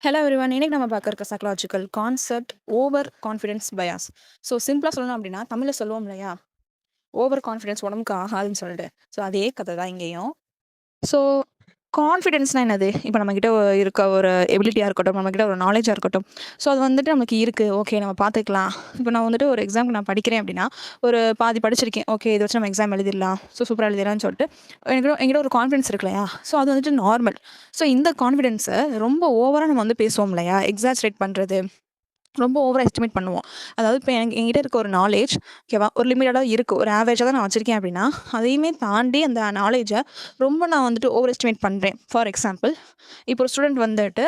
Hello everyone. இன்னைக்கு நம்ம பார்க்க இருக்க psychological concept over confidence bias. So சிம்பிளா சொல்லணும் அப்படின்னா, தமிழ்ல சொல்லுவோம் இல்லையா? ஓவர் கான்ஃபிடன்ஸ் உடம்புக்கு ஆகாதுன்னு சொல்லிட்டு. ஸோ அதே கதை தான் இங்கேயும். ஸோ கான்ஃபிடன்ஸ்னா என்னது? இப்போ நம்மகிட்ட இருக்க ஒரு எபிலிட்டியா இருக்கட்டும், நம்மகிட்ட ஒரு நாலேஜா இருக்கட்டும். ஸோ அது வந்துட்டு நமக்கு இருக்கு. ஓகே, நம்ம பார்த்துக்கலாம். இப்போ நான் வந்துட்டு ஒரு எக்ஸாம்க்கு நான் படிக்கிறேன் அப்படின்னா, ஒரு பாதி படிச்சிருக்கேன். ஓகே, இத வச்சு நம்ம எக்ஸாம் எழுதிடலாம். ஸோ சூப்பரா எழுதிடலாம்னு சொல்லிட்டு என்கிட்ட ஒரு கான்ஃபிடன்ஸ் இருக்கு இல்லையா? ஸோ அது வந்துட்டு நார்மல். ஸோ இந்த கான்ஃபிடன்ஸை ரொம்ப ஓவரா நம்ம வந்து பேசுவோம் இல்லையா? எக்ஸாஜரேட் பண்றது. ரொம்ப ஓவரா எஸ்டிமேட் பண்ணுவோம். அதாவது இப்போ என்கிட்ட இருக்க ஒரு நாலேட்ஜ் ஓகேவா, ஒரு லிமிட்டடா இருக்கு. ஒரு ஆவரேஜா தான் நான் வச்சிருக்கேன் அப்படின்னா, அதையுமே தாண்டி அந்த நாலேட்ஜ ரொம்ப நான் வந்துட்டு ஓவர் எஸ்டிமேட் பண்றேன். ஃபார் எக்ஸாம்பிள், இப்போ ஒரு ஸ்டூடெண்ட் வந்துட்டு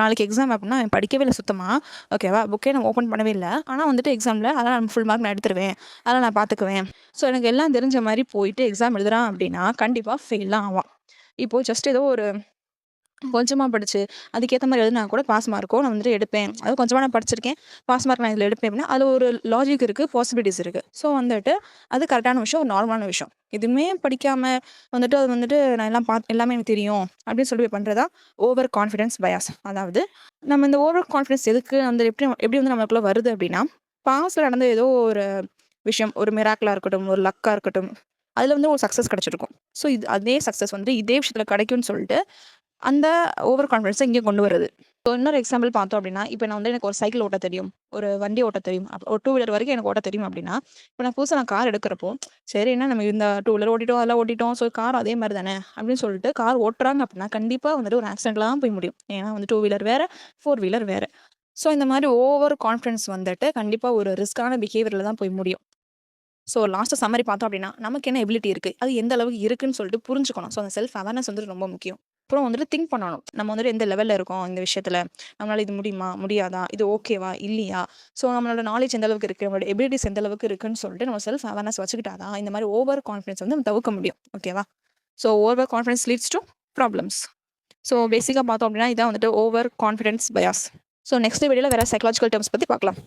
நாளைக்கு எக்ஸாம் அப்படின்னா அவன் படிக்கவே இல்ல சுத்தமா. ஓகேவா, புக்கே நான் ஓப்பன் பண்ணவே இல்ல. ஆனா வந்துட்டு எக்ஸாம்ல அதெல்லாம் நான் ஃபுல் மார்க் நான் எடுத்துருவேன். அதெல்லாம் நான் பார்த்துக்குவேன். ஸோ எனக்கு எல்லாம் தெரிஞ்ச மாரி போயிட்டு எக்ஸாம் எழுதுறான் அப்படின்னா, கண்டிப்பா ஃபெயில் தான் ஆவான். இப்போ ஜஸ்ட் ஏதோ ஒரு கொஞ்சமா படிச்சு, அதுக்கேத்த மாரி எழுதுனா கூட பாஸ் மார்க்கோ நான் வந்துட்டு எடுப்பேன். அதுவும் கொஞ்சமா நான் படிச்சிருக்கேன். பாஸ் மார்க் நான் இதில எடுப்பேன் அப்படின்னா, அதில ஒரு லாஜிக் இருக்கு, பாசிபிலிட்டீஸ் இருக்கு. ஸோ வந்துட்டு அது கரெக்டான விஷயம், ஒரு நார்மலான விஷயம். எதுவுமே படிக்காம வந்துட்டு அது வந்துட்டு நான் எல்லாம் எல்லாமே எனக்கு தெரியும் அப்படின்னு சொல்லி பண்றது தான் ஓவர் கான்ஃபிடன்ஸ் பயாஸ். அதாவது நம்ம இந்த ஓவர் கான்ஃபிடன்ஸ் எதுக்கு வந்து எப்படி எப்படி வந்து நம்மளுக்குள்ள வருது அப்படின்னா, பாஸ்ட்ல நடந்த ஏதோ ஒரு விஷயம், ஒரு மிராக்கிளா இருக்கட்டும், ஒரு லக்கா இருக்கட்டும், அதில வந்து ஒரு சக்சஸ் கிடைச்சிருக்கும். ஸோ அதே சக்சஸ் வந்து இதே விஷயத்தில கிடைக்கும்னு சொல்லிட்டு அந்த ஓவர் கான்ஃபிடன்ஸ இங்க கொண்டு வருது. ஸோ இன்னொரு எக்ஸாம்பிள் பார்த்தோம் அப்டின்னா, இப்ப நான் வந்து எனக்கு ஒரு சைக்கிள் ஓட்ட தெரியும். ஒரு வண்டி ஓட்ட தெரியும். ஒரு டூ வீலர் வரைக்கும் எனக்கு ஓட்ட தெரியும் அப்டின்னா, இப்ப நான் புதுசா கார் எடுக்கிறப்போ, சரி என்ன நம்ம இந்த டூ வீலர் ஓட்டிட்டோம், அதெல்லாம் ஓட்டிட்டோம். ஸோ கார் அதே மாரி தானே அப்டின்னு சொல்லிட்டு கார் ஓட்டுறாங்க அப்டின்னா, கண்டிப்பா வந்துட்டு ஒரு ஆக்சிடென்ட்ல தான் போய் முடியும். ஏன்னா வந்து டூ வீலர் வேற, ஃபோர் வீலர் வேற. ஸோ இந்த மாரி ஓவர் கான்ஃபிடன்ஸ் வந்துட்டு கண்டிப்பா ஒரு ரிஸ்க்கான பிஹேவியர்ல தான் போய் முடியும். ஸோ லாஸ்ட்டா சம்மரி பார்த்தோம் அப்டின்னா, நமக்கு என்ன எபிலிட்டி இருக்கு? அது எந்த அளவுக்கு இருக்குன்னு சொல்லிட்டு புரிஞ்சுக்கணும். ஸோ அந்த செல்ஃப் அவேர்னஸ் வந்துட்டு ரொம்ப முக்கியம். அப்புறம் வந்துட்டு திங்க் பண்ணணும். நம்ம வந்துட்டு எந்த லெவல்ல இருக்கோம் இந்த விஷயத்துல. நம்மளால இது முடியுமா? முடியாதா? இது ஓகேவா? இல்லையா? ஸோ நம்மளோட நாலேட்ஜ் எந்த அளவுக்கு இருக்கு? நம்மளோட எபிலிட்டிஸ் எந்த அளவுக்கு இருக்குன்னு சொல்லிட்டு நம்ம செல்ஃப் அவேர்னஸ் வச்சுக்கிட்டா தான் இந்த மாரி ஓவர் கான்ஃபிடன்ஸ் வந்து நம்ம தவிர்க்க முடியும். ஓகேவா? So over confidence leads to problems. So பேசிக்கா பார்த்தோம் அப்டின்னா, இதான் வந்துட்டு over confidence bias. So next வீடியோல வேற சைக்காலஜிக்கல் டெர்ம்ஸ் பத்தி பார்க்கலாம்.